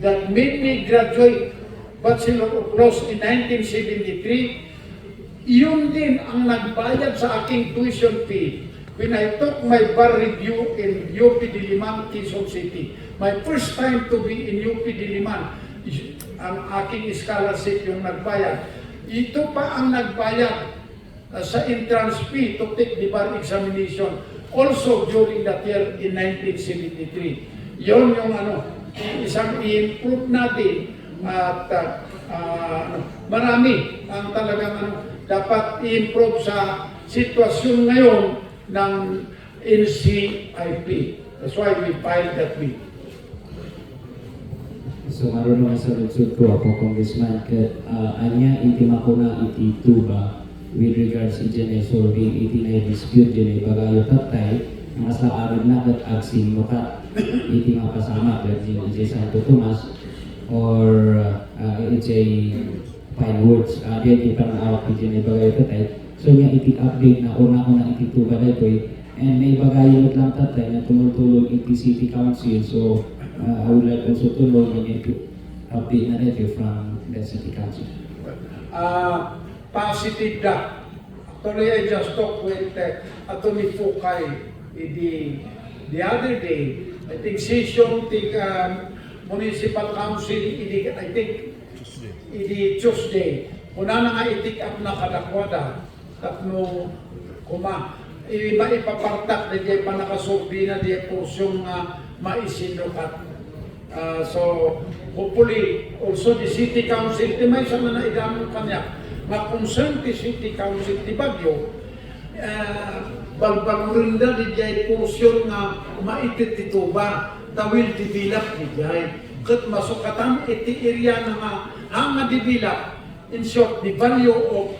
that made me graduate Bachelor of Laws in 1973. Yun din ang nagbayad sa aking tuition fee when I took my bar review in UP Diliman, Quezon City. My first time to be in UP Diliman, ang aking scholarship yung nagbayad. Ito pa ang nagbayad sa entrance fee to take the bar examination also during that year in 1973. Yun yung isang i-improve natin at marami ang talagang dapat i-improve sa sitwasyon ngayon ng NCIP. That's why we filed that bill. So marunong sa lutsud ko ako, Congressman, kat anya intima ko na iti tuba with regards to dyan solving iti na dispute dyan bagayo tatay mas naarid na kat aksin mo ka iti mga kasama kat dyan Santo Tomas or it's a fine words dyan iti panawak dyan bagayo tatay so nga iti update na una iti tuba dito and may bagayo lang tatay na tumutulong iti City Council so I would like also to know when you update na ito from the City Council. Positive that. Actually, I just talked with Atty. Fukay the other day. I think session municipal council I think Tuesday. Una na nga itik up na kadakwada tapno ipapartak na diya pa nakasurbi na diya porsyong maisindukat. So hopefully also the City Council di may sana na idamon kanya ma-concern the City Council di Baguio balbalurin na di diya porsyon nga maititituba that will develop di diya kat masukatan iti area na nga hanga develop in short the value of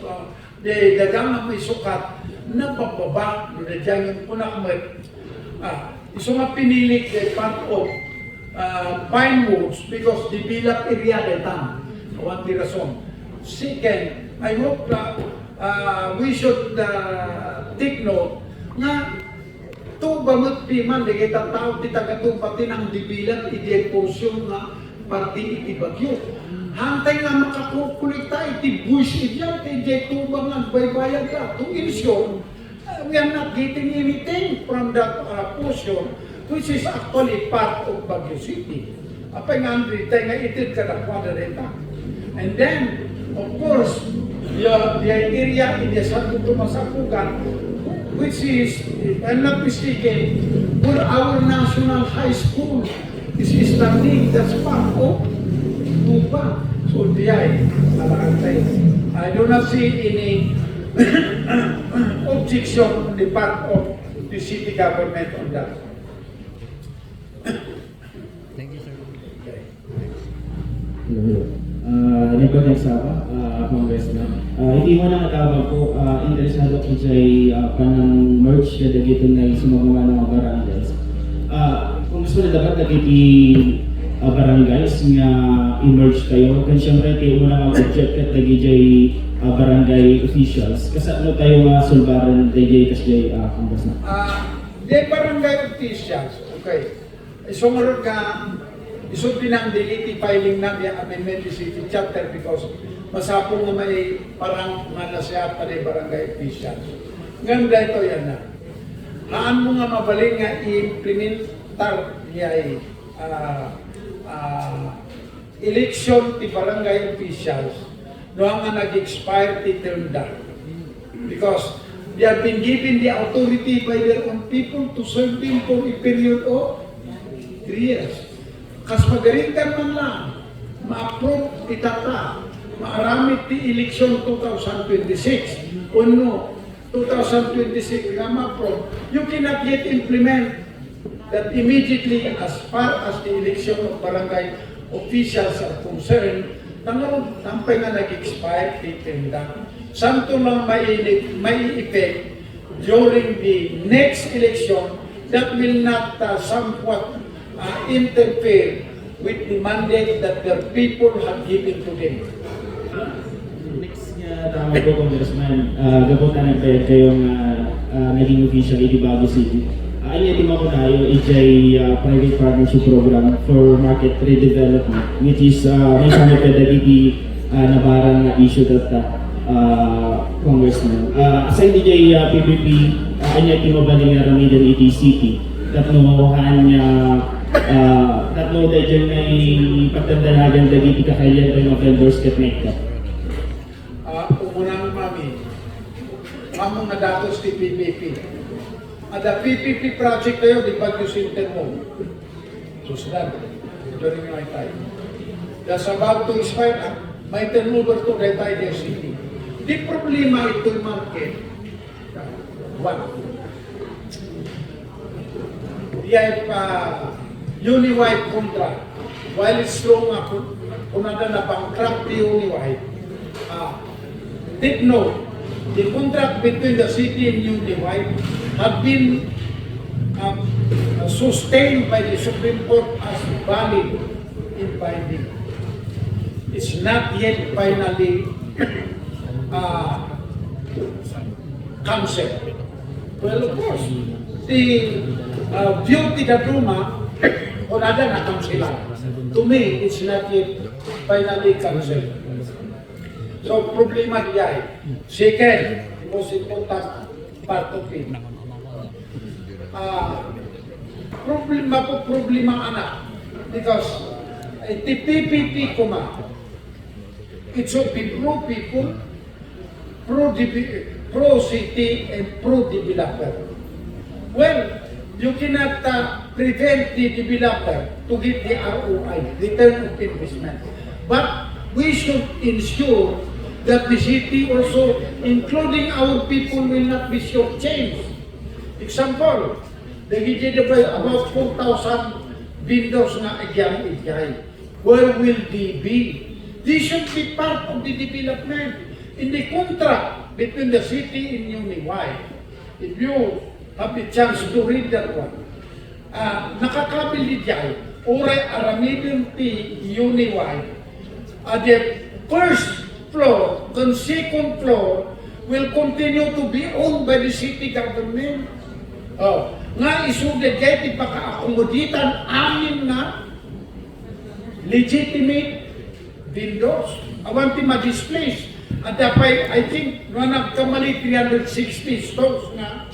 the dagang na may sukat na bababa na diya yung punakamit iso nga pinilik part of pine woods because developed area detan. One rason. Second, I hope we should take note nga tuba mo't piman di kita tao ti taga-tuba tinang develop iti portion nga parti iti Bagyo. Hantay nga makakukulita iti bush iti tuba nga baybayad ka to ensure we are not getting anything from that portion which is actually part of Baguio City. Apay nga tayo nga itid ka na kwadareta. And then, of course, the area in the Santo Tomas Apugan, which is, if I'm not mistaken, where our national high school is standing, that's part of tupa. So diay, alakantay. I do not see any objection on the part of the city government on that. Ano po nagsama, Congressman? Hindi mo na matawag po, interesado ko dyan panang merge kada gito na sumagawa ng mga barangays. Kung gusto na dapat nagiti barangays nga i-merge kayo, kan siyempre kayo mo na mag-object at lagi dyan barangay officials. Kasi ano tayo nga sulbaran dyan kasi dyan, Congressman? The barangay officials, okay. Sumunod ka, isulti ng delete filing na the amendment city chapter because masapong na may parang manasya pa rin barangay officials. Ngayon dito yan na. Haan mo nga mabaling nga i-implementar niya election ti barangay officials no nga nag-expire ti term da. Because they have been given the authority by their own people to serve them for a period of 3 years. Kas magarintan man lang, ma-approve itata, maaramit ti election 2026, o no, 2026 nga ma-approve, you cannot yet implement that immediately as far as the election of barangay officials are concerned, tampay nga nag-expire ti tenda. Santo lang may effect during the next election that will not somewhat interfere with the mandate that their people have given to them. Next nga tama po, Congressman, gabutan na kayong naging official di Baguio City. Ay natin ako tayo ijay private partnership program for market redevelopment, which is may kami pedagigi nabarang na issue that Congressman. Aside ijay PPP, ay natin mabaling nga ramidan iti city, tatnuhan niya tatlo dahil may pagtandanagan dagiti kakailan tayo mga vendors kat make-up. Umunang mami, among na datos ti PPP. Ada PPP project tayo, di Baguio Center mo. Susunod, during my time. That's about to expire, may turnover to right by the city. Di problema ito market. One. Diyan pa Uniwide contract. While it's strong kung na bankrupt the Uniwide, did know the contract between the city and Uniwide have been sustained by the Supreme Court as valid in binding. It's not yet finally cancelled. Well, of course, the beauty that Duma o nada na cancel. To me, it's not yet finally cancelled. So, problema diyan. Second, the most important part of it. Problema anak. Because the PPP it should be pro-people, pro-city, and pro-developer. Well, you cannot prevent the developer to get the ROI, return of investment. But we should ensure that the city also, including our people, will not be shortchanged. Example, nagigid about 4,000 vendors na igyan. Where will they be? They should be part of the development. In the contract between the city and Uniwide, if you have the chance to read that one, nakakabili diyan, oray aramidin ti Uniwide, the first floor and second floor will continue to be owned by the city government. Nga isudet kaya ti paka-akomoditan amin na legitimate vendors. Awan ti ma-displace. At dapay, I think, nagkamali 360 stores na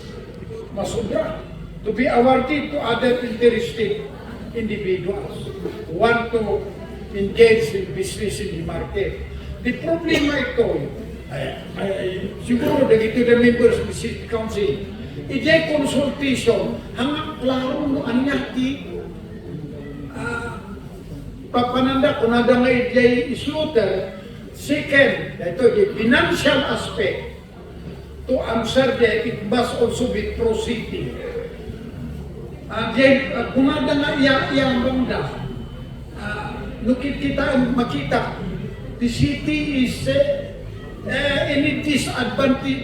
masubra to be awarded to other interested individuals who want to engage in business in the market. The problema ito, siguro dagito the members of the city council, ijay consultation, hanggang klaro no anya ti papananda kung nada nga ijay slaughter. Second, ito the financial aspect. To answer that, it must also be proceeding. Kung nada nga iyang banda, makita, the city is in a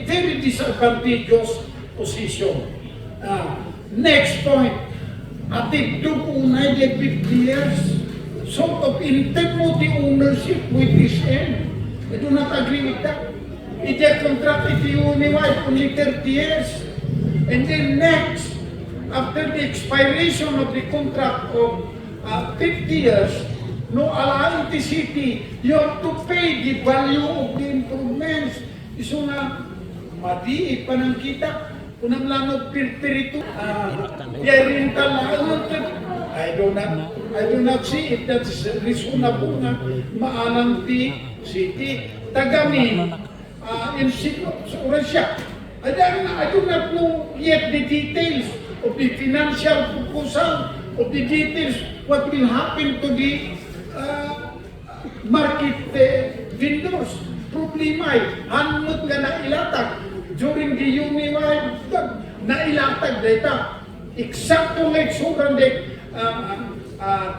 very disadvantageous position. Next point, atid doon unay de 50 years, sort of integrity ownership with this end. I do not agree with that. Ija contract iti unified only 30 years. And then next, after the expiration of the contract of 50 years, no allowing the city, you have to pay the value of the improvements. Iso na, madi, panang kita, kunang lanod pirito, rental na, I do not see if that is reasonable na maalang the city. Tagamin, in Russia, I do not know yet the details of the financial proposal, of the details, what will happen to the market vendors. Problema ay, hanmot nga na ilatag during the unified na ilatag data. Eksakto nga iksuran de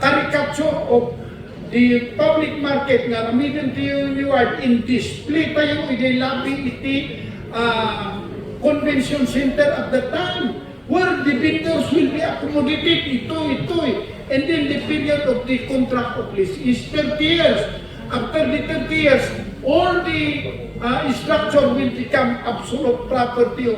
caricature of the public market nga ramidan to unified in display tayo iti labi iti convention center at the time where the vendors will be accommodated ito, and then the period of the contract of lease is 30 years. After the 30 years, all the structure will become absolute property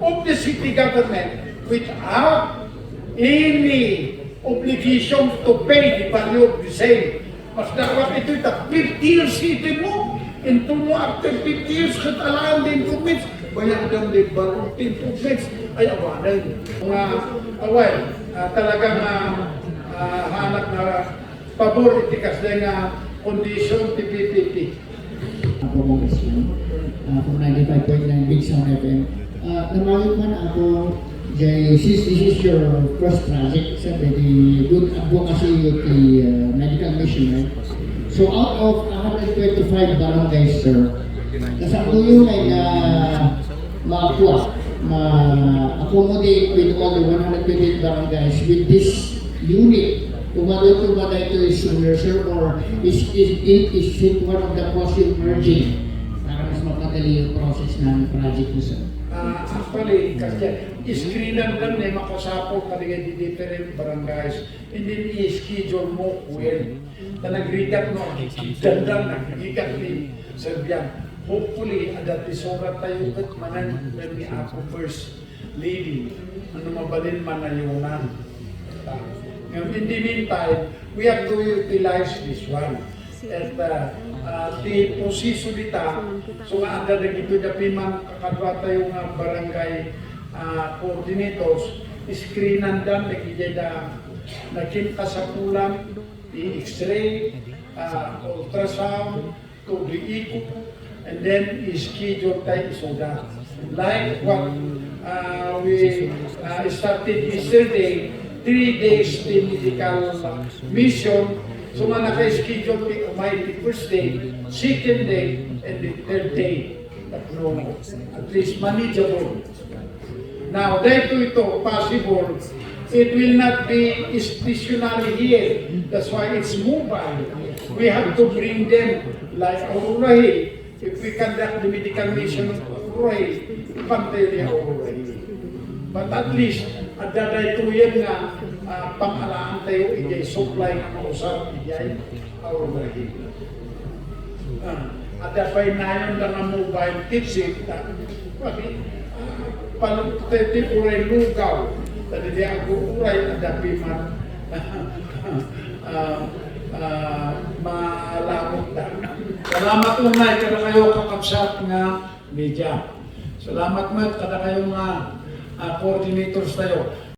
of the city government without any obligation to pay the value of the same. Mas dapat ito 50 years ito mo, and mo after 50 years katalaan the improvements, bayang daw the value of the improvements, ay awanan. Talagang hanap na pabor itikas na nga condition ti PPP. Ako Congressman, from 95.9 Big Sound FM. Namawit man ako, since this is your first project, sabi, the good advocacy of the medical mission, right? So out of 125 barangays, sir, kasabuyo ay makakuha, ma-accommodate with all the 128 barangays with this unit. Ito ba ito is sooner, sir, or is it one of the process merging para mas mapadali yung process ng project mo, sir? Actually, kasi screenan lang na makasapo ka di different barangays, and then i-schedule mo well. Na nagrigat mo, gandang nagigat ni Serbian. Hopefully, adat isurat tayo at manan ni ako first lady, ano mabalin man na yun na. In the meantime, we have to utilize this one. At the position dita, so nga anda na ito na piman kakadwa tayo nga barangay coordinators, screenan dan, nagkinkasapulan, the x-ray, ultrasound, to the echo, and then schedule tayo isoda. Like what we started yesterday, 3 days the medical mission. So nga naka-schedule the Almighty first day, second day, and the third day. But no, at least manageable. Now, dahil ito possible, it will not be stationary here. That's why it's mobile. We have to bring them like Aurora Hill. If we conduct the medical mission of Aurora Hill, ipantay niya Aurora Hill. But at least, at daday ito yan nga, pang-alaan tayo, ijay supply ng mausap, ijay Aurora Hill. At dapay na yun lang ang mobile kitsit, palutete uray lugaw, tadi dia ako uray, adapi man, malamot na. Salamat unay, kada kayo kakapsat nga media. Salamat mo, kada kayo nga coordinators tayo.